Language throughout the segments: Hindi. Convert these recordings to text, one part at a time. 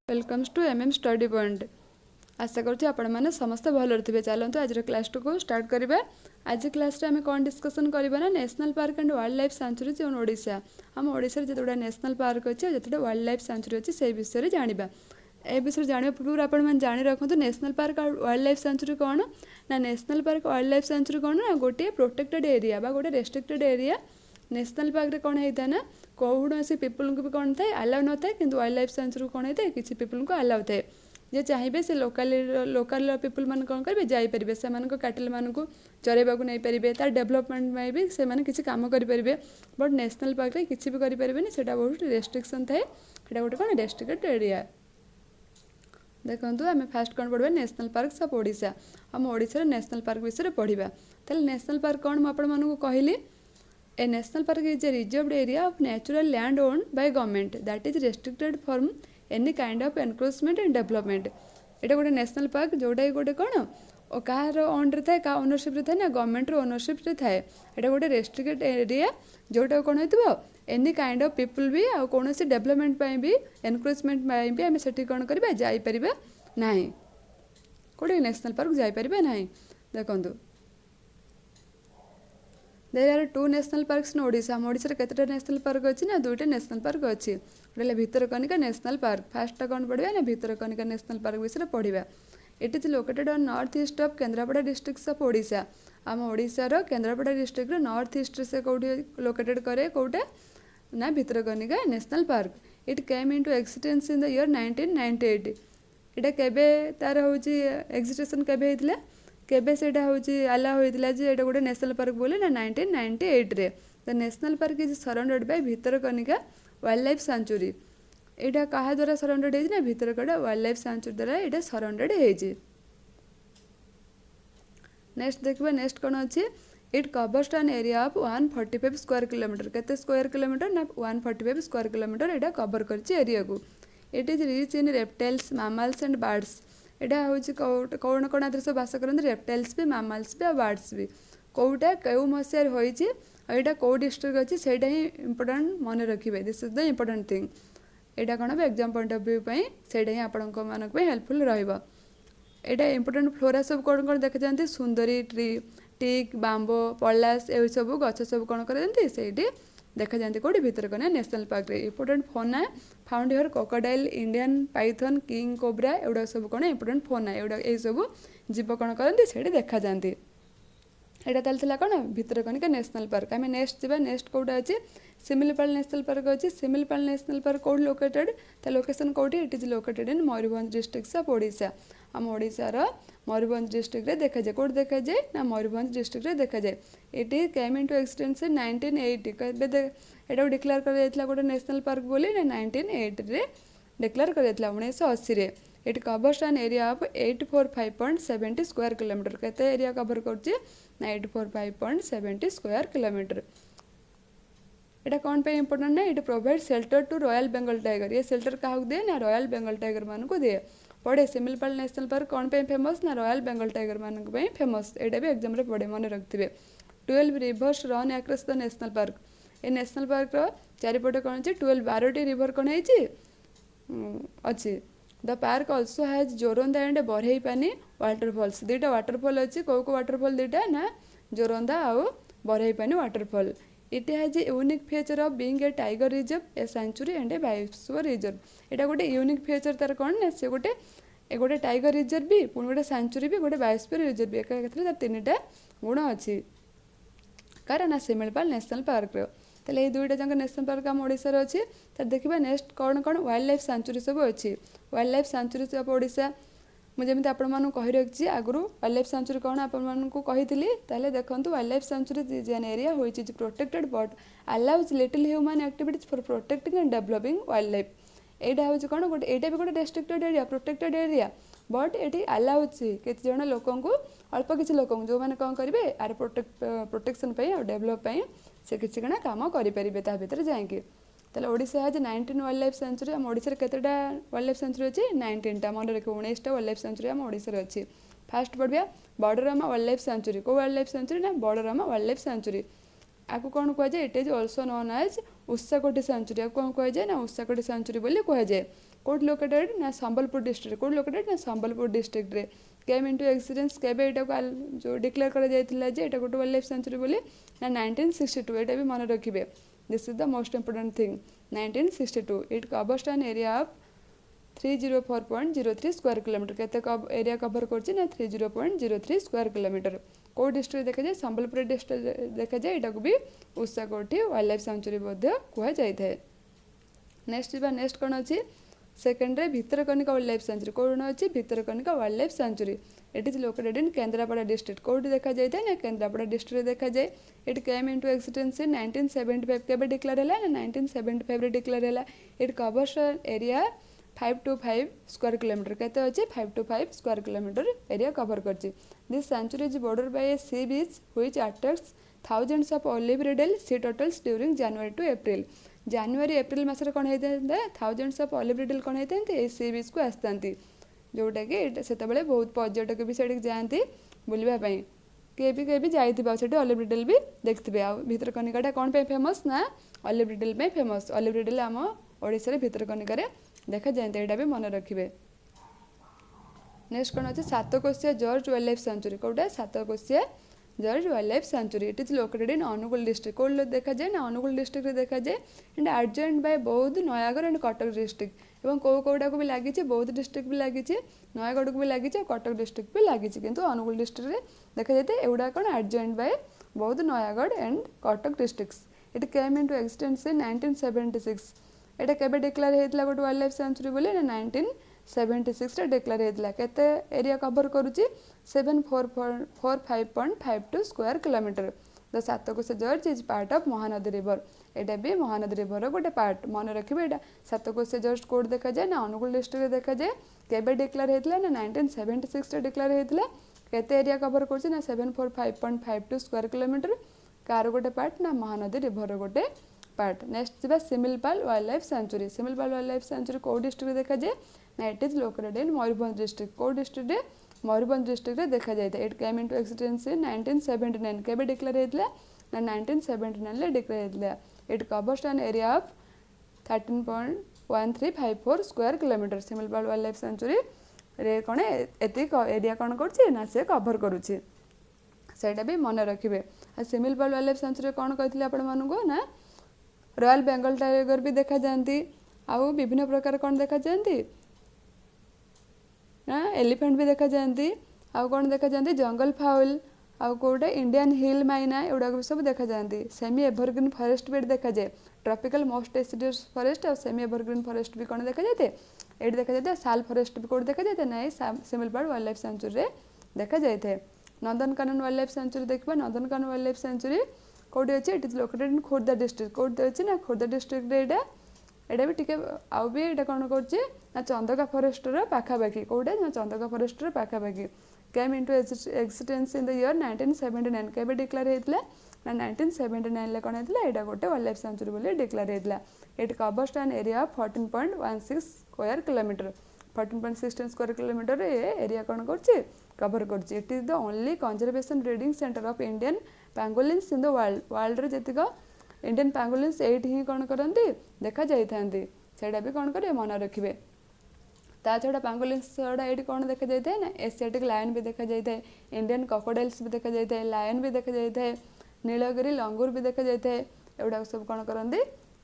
Welcomes to MM study point. आशा करुँच आपण मैंने समस्त भल थे। चलते आज क्लास को स्टार्ट करवा। आज क्लास आम कौन डिस्कसन करवा ना national park and wildlife sanctuaries in Odisha. आम ओडिशा जिते नेशनल पार्क अच्छे जिते वाइल्ड लाइफ सेंचुरी अच्छी से विषय जाना। ए विषय जाना पूर्व आप जाणी रखुद नेशनल पार्क और वाइल्ड लाइफ सेंचुरी कौन ना national park wild life sanctuary कौन ना गोटे प्रोटेक्टेड एरिया बा गोटे रेस्ट्रिक्टेड एरिया। नेशनल पार्क रे कौन होता है ना कौन सी पीपल को भी कौन थाए आलाउ न थाए कि वाइल्ड लाइफ सेंचुरी कौन होता है किसी पीपल को आलाउ थाए जे चाहिए से लोकल पीपल मान कौन करेंगे जापरेंगे से कैटल मान को चरैवा नहीं पारे तार डेभलपमेंट में भी से किसी काम करेंगे। बट नेशनल पार्क में किसी भी करें से बहुत रेस्ट्रिक्शन थाए से गोटे कौन रेस्ट्रिक्टेड एरिया। देखो आम फास्ट कौन पढ़ा नेशनल पार्क ऑफ ओडिशा। आम ओडिशा नेशनल पार्क विषय पढ़ा। तेल नेशनल पार्क कौन मुझे कहली A national park is a reserved area of natural land owned by government that is restricted from any kind of encroachment and development। एटा गोटे नेशनल पार्क जोटा गोटे कौन और कहार ओन रे थाए क्या ओनरशिप थाए ना गवर्नमेंट ओनरशिप थाए। एटा गोटे रेस्ट्रिक्टेड एरिया जोटा कौन हो एनी काइंड ऑफ पीपल भी आ कौन से डेवलपमेंट भी एनक्रोचमेंट भी आम से कौन करवा जापर ना कौटे नेशनल पार्क जापर ना। देखो there are two national parks in Odisha. हम ओडिशा केतेटा नेशनल पार्क अच्छी ना दुईटा नेशनल पार्क अच्छी गोटे भितरकनिका नेशनल पार्क। फास्ट कौन पढ़ा ना भितरकनिका नेशनल पार्क विषय पढ़ा। It is located on north east of Kendrapara district of Odisha. आम ओडिशार केन्द्रापड़ा डिस्ट्रिक्ट नॉर्थ ईस्ट से कौटी लोकेटेड करे कौटे ना Bhitarkanika national park. It came into existence in the year 1998। इटा केबे तार होची एक्सिस्टेशन केबे हेतिला केबे सेटा होची आला होइतिला जे एटा गोटे नेशनल पार्क बोले ना 1998 रे। The national park is surrounded by Bhitarkanika wild life sanctuary. एटा कहा द्वारा सराउंडेड हेजी ना भितरकनिका वाइल्ड लाइफ सेंचुरी द्वारा एटा सराउंडेड हेजी। नेक्स्ट देखबा नेक्स्ट कोन अछि it covers an area of 145 square kilometer. केते स्क्वायर किलोमीटर ना 145 स्क्वायर किलोमीटर एटा कवर करछि एरिया को। It is rich in reptiles mammals and birds. एटा हूँ कौन कौन आदि सब बास करते रेप्टाइल्स भी मैमल्स भी और बर्ड्स भी कौटा कौ मसीहार होटा कौ डिस्ट्रिक्ट अच्छी से इंपोर्टेंट मन रखिए। This is the important thing. यहाँ कौन एग्जाम पॉइंट ऑफ व्यू से आपण हेल्पफुल रहा। यहाँ इंपोर्टेंट फ्लोरा सब कौन कौन देखा जाती सुंदरी ट्री टिक बाम्बो पलास ये सब गछ सब कौन करती से देखा जाती कौटी भितरकनिका नेशनल पार्क रे। Important fauna found here crocodile Indian python king cobra एगुड़ा सब कौन इंपोर्टेंट फोना एगुड़ा ये सब जीव कौन करती से देखा जाती। यहाँ ताल कौन भितरकनिका नेशनल पार्क। आम नेक्स्ट जा नेक्स्ट कौटा अच्छी सिमिलीपाल नेशनल पार्क अच्छी। सिमिलीपाल नेशनल पार्क कौट लोकेटेड ता लोकेशन कौटी it is located in Mayurbhanj district of Odisha. आम ओडिशार मयूरभंज डिस्ट्रिक्ट रे देखा जाए कौट देखा जाए ना मयूरभंज डिस्ट्रिक्ट रे देखा जाए। It came into existence in 1980। Etah declare कर गोटे नेशनल पार्क बोली ना 1980 रे डिक्लेयर कर 1980 रे। It covers an area of 845.70 square kilometer. केते एरिया कवर करछि ना 845.70 स्क्वायर किलोमीटर। एटा कौन पे इंपोर्टेंट ना it provide shelter to royal Bengal tiger. ये शेल्टर क्या दिए ना रॉयल बेंगल टाइगर मान को दिए पढ़े। सिमिलीपाल नेशनल पार्क कौन पे फेमस ना रॉयल बेंगल टाइगर मान फेमस। एटा भी एग्जाम रे पढ़े मन रखिए। 12 rivers run across the national park. ए नेशनल पार्क चारिपटे कौन अच्छी 12 रिवर कौन अच्छी। The park also has Joranda and Barehipani waterfalls. दुईटा वाटरफॉल अच्छी कौ वाटरफॉल दुईटा ना जोरंदा आउ Barehipani waterfall. It has a unique feature of being a tiger reserve a sanctuary and a biosphere reserve. एटा गोटे यूनिक फीचर तार कौन ना से गोटे टाइगर रिजर्व भी पुणी गोटे सेंचुरी भी गोटे बायोस्फीयर रिजर्व भी एक तीनटा गुण अच्छी कार ना सिमिलीपाल नेशनल पार्क रो। तेल ये दुईटा जाक नेशनल पार्क आम ओडिशा अच्छी। तो देखा नेक्स्ट कौन कौन वाइल्ड लाइफ सेंचुरी सब अच्छी। Wild life sanctuary of Odisha मुझे आपको कही रखी आगु वाइल्ड लाइफ सेंचुरी कौन आपको कही देखो wild life sanctuary is an area which is protected but allows little human activities for protecting and developing wild life. यहाँ हूँ कौन गोटे यहाँ भी गोटे restricted area protected area but ये अलाउज किसी जन लोक अल्प किसी लोक जो मैंने कौन करेंगे आर प्रोटेक्शन और डेभलप से किसी कण काम करेंगे ता भर जाकि। तेल Odisha has 19 wild life sanctuary. आम ओडिशा केतेटा वाइल्ड लाइफ सेंचुरी अच्छी 19टा मन रखिए 19टा वाइल्ड लाइफ सेंचुरी आम ओडिशा अच्छी। फास्ट पढ़िया बड़रामा वाइल्ड लाइफ सेंचुरी को वाइल्ड लाइफ सेंचुरी ना बड़रामा वाइल्ड लाइफ सेंचुरी। आपको कौन कहुए it is also known as Ushakothi sanctuary. आपको कौन कहुए ना उषाकोटी सेंचुरी बोली कहुए। कोड लोकेटेड ना संबलपुर डिस्ट्रिक्ट कोड लोकेटेड ना संबलपुर डिस्ट्रिक्ट रे केम इनटू एक्सीडेंस केबे एटा को जो डिक्लेयर करा जायतिला जे एटा गोटे वाइल्ड लाइफ सेंचुरी बोली ना 1962 एटा भी मन रखिबे this is the most important thing 1962 it covers an area of 304.03 square kilometer केते एरिया कवर करछि ना 30.03 स्क्वायर किलोमीटर को डिस्ट्रिक्ट देखा जाए संबलपुर डिस्ट्रिक्ट देखा जाए एटा को भी उषाकोठी वाइल्ड लाइफ सेंचुरी बोध्य कुहा जाय थाए नेक्स्ट कौन अच्छी सेकेंड रे भितरकनिका वाइल्ड लाइफ सेंचुरी कौन अच्छी Bhitarkanika wild life sanctuary it is located in Kendrapara district कौटी देखा जाए ना केन्द्रापड़ा डिस्ट्रिक्ट देखा जाए it came into existence in 1975 केबे डिक्लेयर हैला ना 1975 रे डिक्लेयर हैला it covers area 525 square kilometer केते अच्छे 525 स्क्वायर किलोमीटर एरिया कवर करछि this sanctuary is border by a sea beach which attracts thousands of olive ridley sea turtles during January to April January April मसरे कौन होता थाउजेंड्स ऑफ ऑलिव रिडल कौन होता सी बीच को आसता जोटा कि से बहुत पर्यटक भी से जाती बुलवाई किए भी जाइए से ऑलिव रिडल भी देखते आ भितरकनिका कौन पे फेमस ना ऑलिव रिडल में फेमस ऑलिव रिडल आम ओडिशा भितरकनिका देखा जाए यहाँ भी मन रखिए नेक्स्ट कौन अच्छे Satkosia gorge wild life sanctuary कौटा Satkosia gorge wild life sanctuary it is located in Angul district कौन देखा जाए ना अनुगुल डिस्ट्रिक्ट देखा जाए and adjoint by Boudh Nayagarh and Cuttack district और कौटा को भी लगी बौद्ध डिस्ट्रिक्ट भी लगी नयागढ़ को भी लगी कटक डिस्ट्रिक्ट भी लगी किंतु अनुगुल डिस्ट्रिक्ट देखा जाए एगुड़ा कौन adjoined by Boudh Nayagarh and Cuttack districts it came into existence in 1976 एटा केबे डिक्लेयर होता गोटे वाइल्ड लाइफ सेंचुरी बोले 1976 रे डिक्लेयर होता केते एरिया कवर करुच्ची 7445.52 square kilometer the Satkosia gorge is part of Mahanadi river एटा भी महानदी रिवर गोटे पार्ट मन रखिए एटा सातकोशिया जॉर्ज कोड देखा जाए ना अनुगुल डिस्ट्रिक्ट देखा जाए केबे डिक्लेयर होता ना 1976 रे डिक्लेयर होता केते एरिया कवर करुच्ची ना 745.52 स्क्वायर किलोमीटर कार गोटे पार्ट ना महानदी रिवर गोटे पार्ट नेक्स्ट जी Similipal wild life sanctuary Similipal wild life sanctuary कौ डिस्ट्रिक्ट देखा जाए ना it is located in Mayurbhanj district कौ डिस्ट्रिक्ट मयूरभंज डिस्ट्रिक्ट देखा जाए it came into existence in 1979 केबे डिक्लेयर होता ना 1979 रे डिक्लेयर होता it covers an area of 13.1354 square kilometer Similipal wild life sanctuary रे कौन एति एरिया कौन कर ना से कवर करुच्ची सेटा भी मन रखिए सिमिलपाल वाइल्ड लाइफ सेंचुरी कौन कहते आपण मानू ना रॉयल बेंगल टाइगर भी देखा जाती आउ विभिन्न प्रकार कौन देखा जाती ना एलिफेंट भी देखा जाती आउ कौन देखा जाती जंगल फाउल आउ कौटे इंडियन हिल माइना एगुड़ा भी सब देखा जाती सेमी एवरग्रीन फॉरेस्ट भी देखा जाए ट्रॉपिकल मोस्ट डेसिडुअस फॉरेस्ट और सेमी एवरग्रीन फॉरेस्ट भी कौन देखा जाते ये देखा जाते साल फॉरेस्ट भी कौन देखा जाते ना सिमिलपाल वाइल्ड लाइफ सेंचुरी देखा जाए नंदनकानन वाइल्ड लाइफ सेंचुरी देखा नंदनकानन वाइल्ड लाइफ सेंचुरी कौटी अच्छे it is located in Khordha district कौटी अच्छे ना खोर्धा डिस्ट्रिक्ट एटा भी टिके आउ भी एटा कौन कर चंदका फॉरेस्टर पाखापाखि कौटे ना चंदका फॉरेस्टर पाखापाखि came into existence in the year 1979 केबे डिक्लेयर होता ना 1979 कौन होता है गोटे वाइल्ड लाइफ सेंचुरी बोली डिक्लेयर होता it covers an area of 14.16 square kilometer 14.16 square kilometre area कौन कर कवर कर it is the only conservation breeding centre of Indian pangolins in the world रे जतिक इंडियन पैंगोलिन्स एट ही कौन करती देखा जाती सेटा भी कौन करे मन रखिए ता छड़ा पैंगोलिन्स छड़ा ये कौन देखा जाए ना एशियाटिक लायन भी देखा जाए इंडियन क्रोकोडाइल्स भी देखा जाए लायन भी देखा जाए नीलगिरी लंगूर भी देखा जाए एगुड़ा सब कौन करती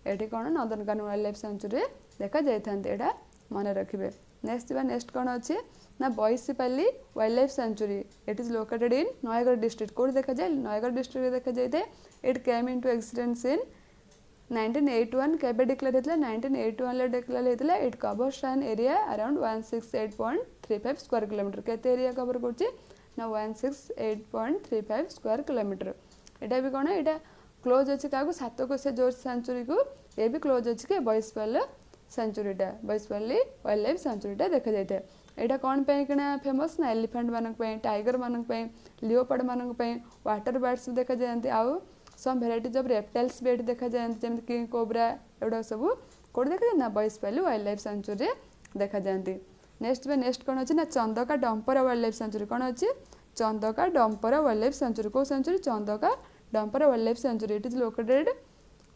ये कौन नंदनकानन वाइल्ड लाइफ सेंचुरी देखा जाता मन रखिए नेक्स्ट कौन अच्छे ना Baisipali wild life sanctuary it is located in Nayagarh district कौन देखा जाए नयागढ़ डिस्ट्रिक्ट देखा जाए it came into existence in 1981 केबे डिक्लेयर होता 1981 ले डिक्लेयर होता it covers an area around 168.35 square kilometer केते एरिया कवर करछि ना 168.35 स्क्वायर किलोमीटर एटा भी कौन एटा क्लोज अच्छे क्या सातकोशिया जॉर्ज सेंचुरी को ये भी क्लोज अच्छे कि बईसपाल सेंचुरीटा बईसपाली वाइल्ड लाइफ सेंचुरीटा देखा जाए यहाँ कौन पे किना फेमस ना एलिफेंट मानक टाइगर मानक लिओपार्ड मानक वाटर बर्ड्स भी देखा जाते आउ सम भेराइटीज ऑफ रेप्टाइल्स भी ये देखा जाते जमी किंग कोब्रा एगुड़ा सब कौट देखा जाए ना बईसपाली वाइल्ड लाइफ सेंचुरी देखा जाती नेक्स्ट कौन अच्छे ना Chandaka Dampara wild life sanctuary कौन अच्छे Chandaka Dampara wild life sanctuary कौ sanctuary Chandaka Dampara wild life sanctuary it is located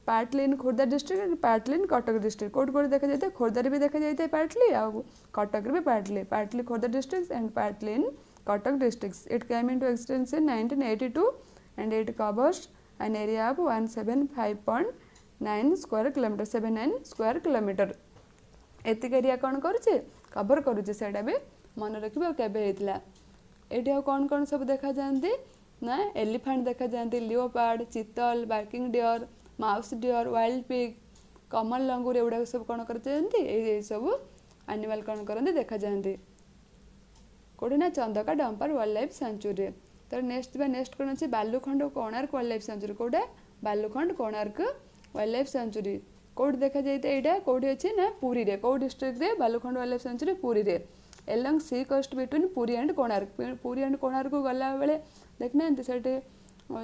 partly in Khordha district partly in Cuttack district कोड कोड देखा जाए खोर्धार भी देखा जाए पार्टली आउ कटक भी partly Khordha district and partly in Cuttack district it came into existence in 1982 and it covers an area of 175.9 square kilometer 79 square kilometer एतिक एरिया कौन करुचे कवर करुचे सेटा भी मन रखिबे केबे हेतला एठी आ कौन कौन सब देखा जाती ना एलिफेंट देखा जाती leopard chital barking deer mouse deer wild pig common langur एगुड़ा सब कौन करते सब एनिमल कौन करते देखा जाती कौटे ना Chandaka Dampara wild life sanctuary तो नेक्स्ट कौन अच्छे Balukhand Konark wild life sanctuary कौटे Balukhand Konark wild life sanctuary कौट देखा जाए यहाँ कौटी अच्छे ना पुरी रे कौ डिस्ट्रिक्ट रे Balukhand wild life sanctuary Puri रे along sea coast between Puri and Konark को गला बेले देखना से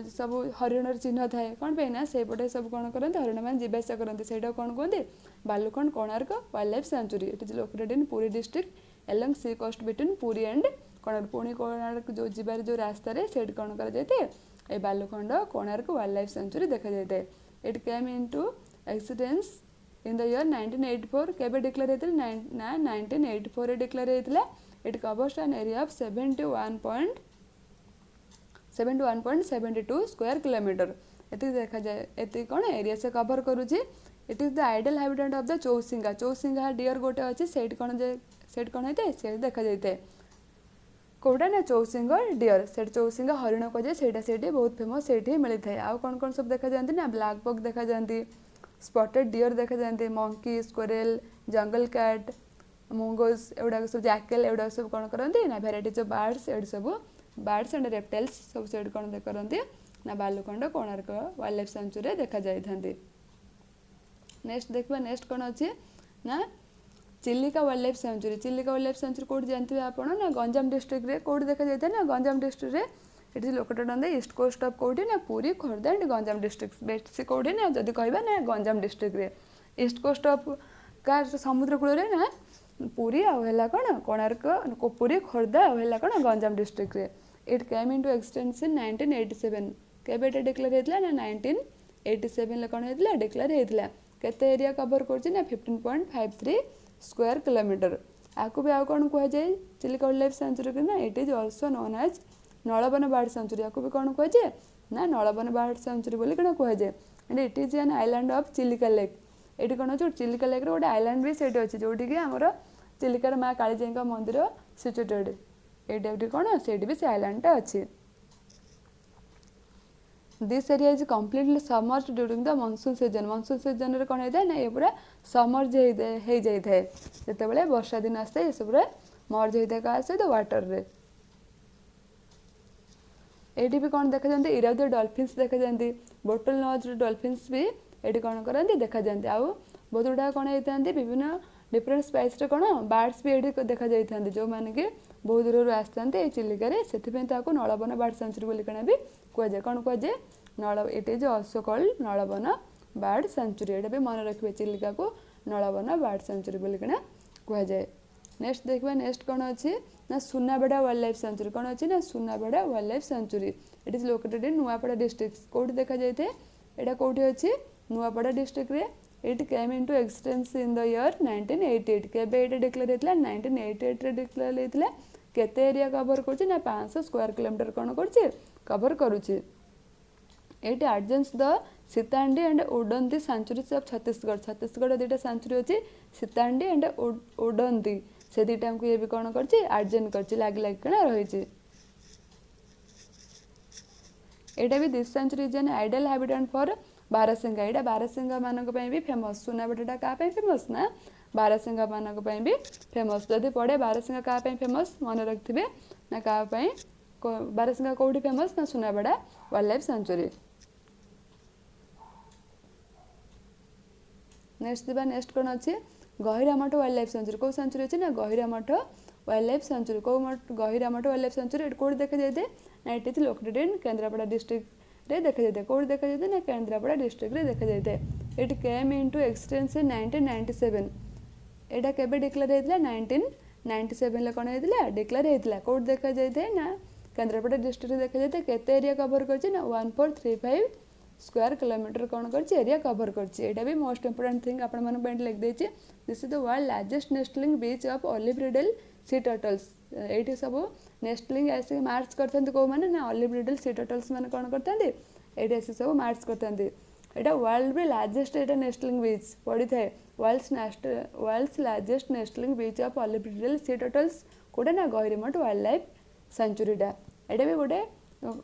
सब हरिण चिन्ह थाए कौन पे ना सेपटे सब कौन करते हरिण मैंने जीवासा करते से कौन कहते Balukhand Konark wild life sanctuary it is located in Puri district along sea coast between Puri and Konark Puri Konark जो जीवार जो रास्ता से कौन कर Balukhand Konark wild life sanctuary देखा जाए it came into existence in the year 1984 केबे डिक्लेयर होता ना 1984 डिक्लेयर होता it covers an area of 71.72 square kilometer एति देखा जाए एति कौन एरिया से कवर करुची it is the ideal habitat of the chousingha deer गोटे अच्छे सेट कौन होते से देखा जाए कौटा ना चौसिंग डियर से चौसिंगा हरिण कहे से बहुत फेमस से मिलता है आउ कौन कौन सब देखा जाती ना ब्लैक बक देखा जाती स्पॉटेड डियर देखा जाते मंकी स्क्वेरल जंगल कैट मंगोस एगुड़ा सब जैकल एगुड़ा सब कौन करते ना भेराइटीज ऑफ बर्ड्स एड सब बर्ड्स एंड रेप्टाइल्स सब से कौन करते ना बालुखंड कोणार्क वाइल्ड लाइफ सेंचुरी देखा जाए नेक्स्ट देखा नेक्स्ट कौन अच्छे ना Chilika wild life sanctuary Kaut जानते हैं आप ना गंजाम डिस्ट्रिक्ट रे कौट देखा जाए ना गंजाम डिस्ट्रिक्ट रे it is located on the east coast of कौटी ना पूरी खोर्धा एंड गंजाम डिस्ट्रिक्ट बेस्ट कौटी ना जब कहबा ना गंजाम डिस्ट्रिक्ट रे ईस्ट कोस्ट ऑफ का समुद्र कूल रे ना पूरी आला कौन कोणार्क पूरी खोर्धा आला कौन गंजाम डिस्ट्रिक्ट रे इट केम इनटू एक्सटेंस इन 1987 केबे डिक्लेयर होता ना 1987 कौन होता डिक्लेयर होता केते एरिया कवर कर 15.53 स्क्वायर किलोमीटर आपको भी आउ कौन कह जाए चिलिका वाइल्ड लाइफ सेंचुरी ना it is also known as Nalban bird sanctuary आपको भी कौन कह जाए ना नलबन बर्ड सेंचुरी बोली कौन कह जाए and it is an island of Chilika lake ये कौन अच्छे चिलिका लेक गोटे आइलैंड भी सेठी अच्छे जोटी कि आमर चिलिकार माँ कालीजाई मंदिर सिचुएटेड ये कौन से भी से आइलैंडटा अच्छी this area is completely submerged during the monsoon season रे कौन होता है ना ये पूरा समर्ज हो जाए जिते वर्षा दिन आसता ये सब मर्ज होता है क्या सहित वाटर रे ये भी कौन देखा जाते इरावती डॉल्फिन्स देखा जाती बोटल नोज डॉल्फिन्स भी ये कौन करते देखा जाते आउ बहुत गुड़ा कौन होता है विभिन्न डिफरेंट स्पाइस कौन बर्ड्स भी ये देखा जाती जो मैंने कि बहुत दूर आसते चिलिकार से नलबन बर्ड सेंचुरी बोली भी कहुए कौन कहुए नल it is also called Nalban bird sanctuary ये भी मन रखिए चिलिका को नलबन बर्ड सेंचुरी बोली कहुए नेक्स्ट देखा नेक्स्ट कौन अच्छी ना सुनाबेड़ा वाइल्ड लाइफ सेंचुरी कौन अच्छी ना Sunabeda wild life sanctuary it is located in Nuapada district कौटी देखा जाए यहाँ कौटी अच्छी नुआपड़ा डिस्ट्रिक्ट रे it came into existence in the year 1988 केबे ये डिक्लेयर होता 1988 रे डिक्लेयर होता केते एरिया कवर कर 500 स्क्वायर किलोमीटर कौन कर कवर करुच्ची it adjoins the Sitanadi and Udanti sanctuaries of Chhattisgarh दुटा सेंचुरी अच्छी सीतांडी एंड उडंती से दुटा को ये भी कौन कर एडजेंट कर लगी रही यहाँ भी this sanctuary is an ideal habitat for barasingha यहाँ बारहसिंगा मानक भी फेमस सुनाबेटा क्या फेमस ना बारहसिंगा मानक भी फेमस जदि पड़े बारहसिंगा क्या फेमस मन रखिए ना क्या बारहसिंगा कौटी फेमस ना Sunabeda wild life sanctuary next कौन अच्छी गहिरामठ वाइल्ड लाइफ सेंचुरी कौ सेंचुरी अच्छी ना गहिरामठ वाइल्ड लाइफ सेंचुरी कौ गहिरामठ वाइल्ड लाइफ सेंचुरी कौट देखा जाए ना it is located in Kendrapara district रे देखा जाए कौट देखा जाए ना केन्द्रापड़ा डिस्ट्रिक्ट रे देखा जाए इट केम इनटू एक्सटेंस इन 1997 यहाँ केबे डिक्लेयर होता 1997 कौन होता डिक्लेयर होता कौट देखा जाए ना केन्द्रापड़ा डिस्ट्रिक्ट देखा जाए केते एरिया कवर कर 1435 स्क्वायर किलोमीटर कौन कर एरिया कवर कर भी मोस्ट इंपोर्टेंट थिंग आपण मन पे लिख देछि this is the world largest nestling beach of olive ridley sea turtles एठी सब नेस्टलिंग ऐसे मार्च करथंत को माने ना ऑलिव रिडल सी टर्टल्स माने कौन करथंत एठी ऐसे सब मार्च करथंत एटा वर्ल्ड भी लार्जेस्ट एटा नेस्टलिंग बीच पड़ी थाए world's largest nestling beach of olive ridley sea turtles कोडे ना गहिरमठ वाइल्ड लाइफ सेंचुरीटा एटा भी गोटे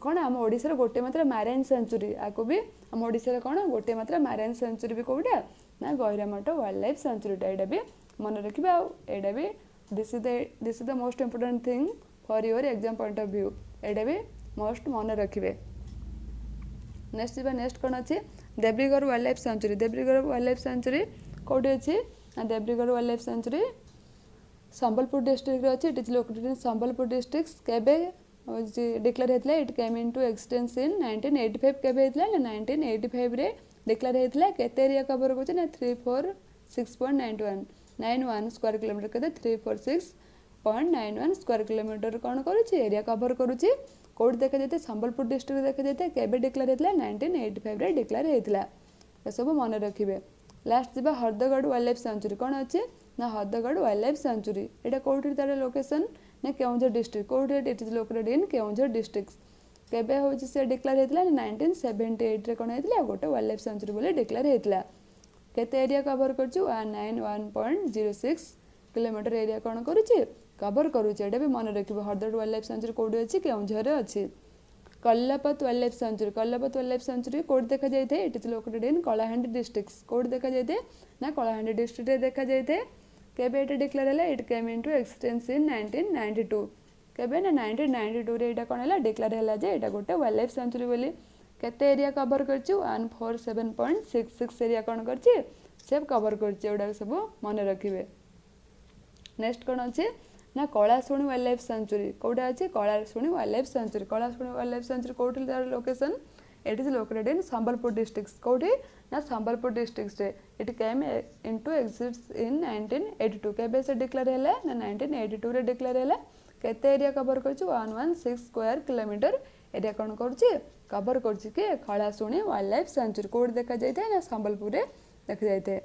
कौन आम ओडिशार गोटे मात्र मैरीन सेंचुरी आपको भी आम ओडिशार कौन गोटे मात्र मैरीन सेंचुरी भी कौटा ना गहिरमठ वाइल्ड लाइफ सेंचुरीटा एटा भी मन रखिबे एटा भी this is the most important thing for your exam point of view एटा भी मोस्ट मन रखिबे नेक्स्ट कौन अच्छी Debrigarh wild life sanctuary Debrigarh wild life sanctuary कौटी अच्छी ना Debrigarh wild life sanctuary Sambalpur district अच्छी it is located in Sambalpur district केबे डिक्लेयर होता है it came into existence in 1985 केबे होता है ना 1985 रे डिक्लेयर होता है केते एरिया कवर करछ ना 346.91 स्क्वायर किलोमीटर केते 346.91 स्क्वायर किलोमीटर कौन करूची एरिया कवर करूची कोड देखा जाते संबलपुर डिस्ट्रिक्ट देखा जाते केबे डिक्लेयर होता है 1985 रे डिक्लेयर होता है सब मन रखिए लास्ट जी हरदगढ़ वाइल्ड लाइफ सेंचुरी कौन अच्छे ना हरदगढ़ वाइल्ड लाइफ सेंचुरी एटा कोठी तार लोकेशन ना केउंझर डिस्ट्रिक्ट कोठी it is located in Keonjhar district केबे होची से डिक्लेयर होता है 1978 रे कौन होता गोटे वाइल्ड लाइफ सेंचुरी बोले डिक्लेयर होता केते एरिया कवर करछु 191.06 किलोमीटर एरिया कौन करूची कवर करूची एटा भी मन रखिबो हरदगढ़ वाइल्ड लाइफ सेंचुरी कोठी अछि केउंझर रे अछि Karlapat wild life sanctuary Karlapat wild life sanctuary कोड देखा जाए थे it is located in Kalahandi district कोड देखा जाए थे ना कलाहांडी डिस्ट्रिक्ट रे देखा जाए थे केबे एटा डिक्लेयर हैला इट केम इनटू एक्सटेंस इन 1992 केबे ना 1992 रे एटा कोन हैला डिक्लेयर हैला जे एटा गोटे वाइल्ड लाइफ सेंचुरी बोली केते एरिया कवर करछु 147.66 एरिया कोन करछि सब कवर करछि एडा सब मन रखिबे नेक्स्ट कोन अछि ना कलाशुणी वाइल्ड लाइफ सेंचुरी कौटा अच्छे Khalasuni wild life sanctuary Khalasuni wild life sanctuary कौटी तार location it is located in Sambalpur district कौटी ना संबलपुर डिस्ट्रिक्ट रे it came into exist in 1982 केबे से डिक्लेयर हैला ना 1982 रे डिक्लेयर हैला केते एरिया कवर करछु 116 स्क्वायर किलोमीटर एरिया कोन करछि कवर करछि के कलाशुणी वाइल्ड लाइफ सेंचुरी कोड देखा जाइते ना संबलपुर रे देखा जाइते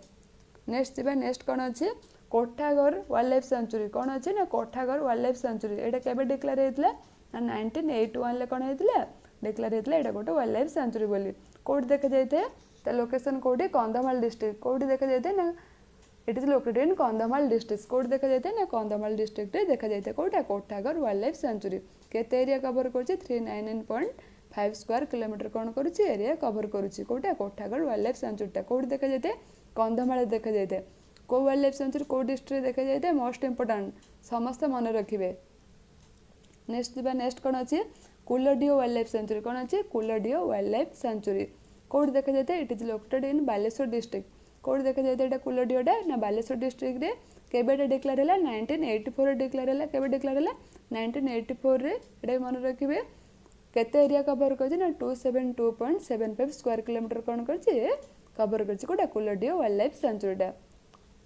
नेक्स्ट कोन अछि कोठागढ़ वाइल्ड लाइफ सेंचुरी कौन अच्छे ना कोठागढ़ वाइल्ड लाइफ सेंचुरी एटा केबे डिक्लेयर होता ना 1981 ले कौन होता डिक्लेयर होता एटा गोटे वाइल्ड लाइफ सेंचुरी बोली कोड देखा जाए ता लोकेशन कोडी कंधमाल डिस्ट्रिक्ट कोडी देखा जाए ना it is located in Kandhamal district कोड देखा जाए ना कंधमाल डिस्ट्रिक्ट रे देखा जाए कोटा कोठागढ़ वाइल्ड लाइफ सेंचुरी केते एरिया कवर करछि 399.5 स्क्वायर किलोमीटर कौन करूछि एरिया कवर करूछि कोटा कोठागढ़ वाइल्ड लाइफ सेंचुरीटा कोड देखा जाए कंधमाल देखा जाए को वाइल्ड लाइफ सेंचुरी को डिस्ट्रिक्ट देखा जाए मोस्ट इंपोर्टेंट समस्त मन रखिए नेक्स्ट कौन अच्छे कुलडियो वाइल्ड लाइफ सेंचुरी कौन अच्छे कुलडियो वाइल्ड लाइफ सेंचुरी कौट देखा जाए it is located in Baleswar district कौट देखा जाए एटा कुलडियोटा ना बालेश्वर डिस्ट्रिक्ट रे केबे डिक्लेयर हैला 1984 रे डिक्लेयर हैला केबे डिक्लेयर हैला 1984 रे एटा मन रखिए केते एरिया कवर करछि ना 272.75 स्क्वायर किलोमीटर कौन करछि कवर करछि कोटा कुलडियो वाइल्ड लाइफ सेंचुरीटा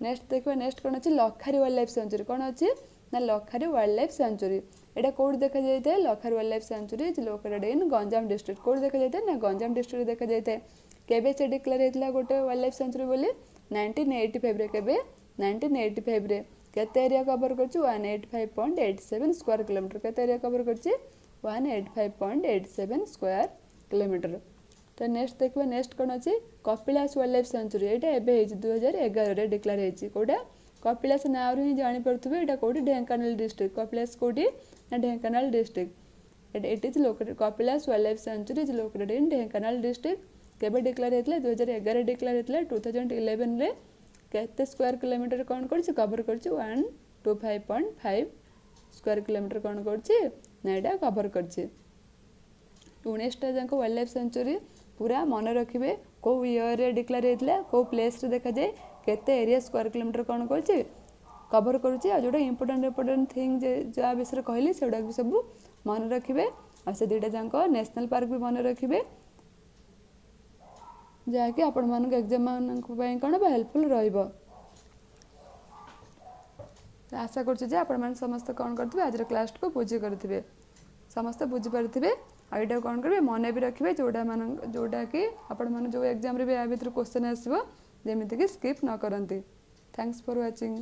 नेक्स्ट देखिए नेक्स्ट कौन अच्छे लखारी वाइल्ड लाइफ सेंचुरी कौन अच्छे ना लखारी वाइल्ड लाइफ सेंचुरी एटा कोड देखा जाए Lakhari wild life sanctuary is located in Ganjam district कोड देखा जाए ना गंजाम डिस्ट्रिक्ट देखा जाए केबे से डिक्लेयर होता गोटे वाइल्ड लाइफ सेंचुरी बोली 1985 रे केबे 1985 रे केते एरिया कवर करछु 185.87 स्क्वायर किलोमीटर केते एरिया कवर करछि 185.87 स्क्वायर किलोमीटर तो नेक्स्ट देखिए नेक्स्ट कौन अच्छे कपिलास वाइल्ड लाइफ सेंचुरी एटा एबे 2011 रे डिक्लेयर होइछि कोडा कपिलास नाम ही जानि परथुबे एटा कोडी ढेंकानाल डिस्ट्रिक्ट कपिलास कोडी ना Dhenkanal district it is located Kapilash wild life sanctuary is located in Dhenkanal district केबे डिक्लेयर होइतले 2011 डिक्लेयर होइतले 2011 रे केते स्क्वायर किलोमीटर कौन करछि कवर करछि 125.5 स्क्वायर किलोमीटर कौन करछि ना एटा कवर करछि 19टा जाक वाइल्ड लाइफ सेंचुरी पूरा मन रखिए को ईयर रे डिक्लेयर होइतले को प्लेस रे देखा जाए केते एरिया स्क्वायर किलोमीटर कौन करछि कवर करूछि आ जोटा इंपोर्टेंट थिंग जा विषय कहली सेडा भी सब मन रखिए आ से दुटा जाक नेशनल पार्क भी मन रखिए जहाँकि आपण मान एग्जाम मान कौन हेल्पफुल रहिबो आशा करछु जे आपण मान समस्त कौन करथिबे आज क्लास को बुझी करथिबे समस्त बुझी पारथिबे आईटा कौन करेंगे मन भी रखिए जोटा कि आपण मैंने जो एग्जाम रे भी या भीतर क्वेश्चन आसो जमीती कि स्किप न करती। Thanks for watching.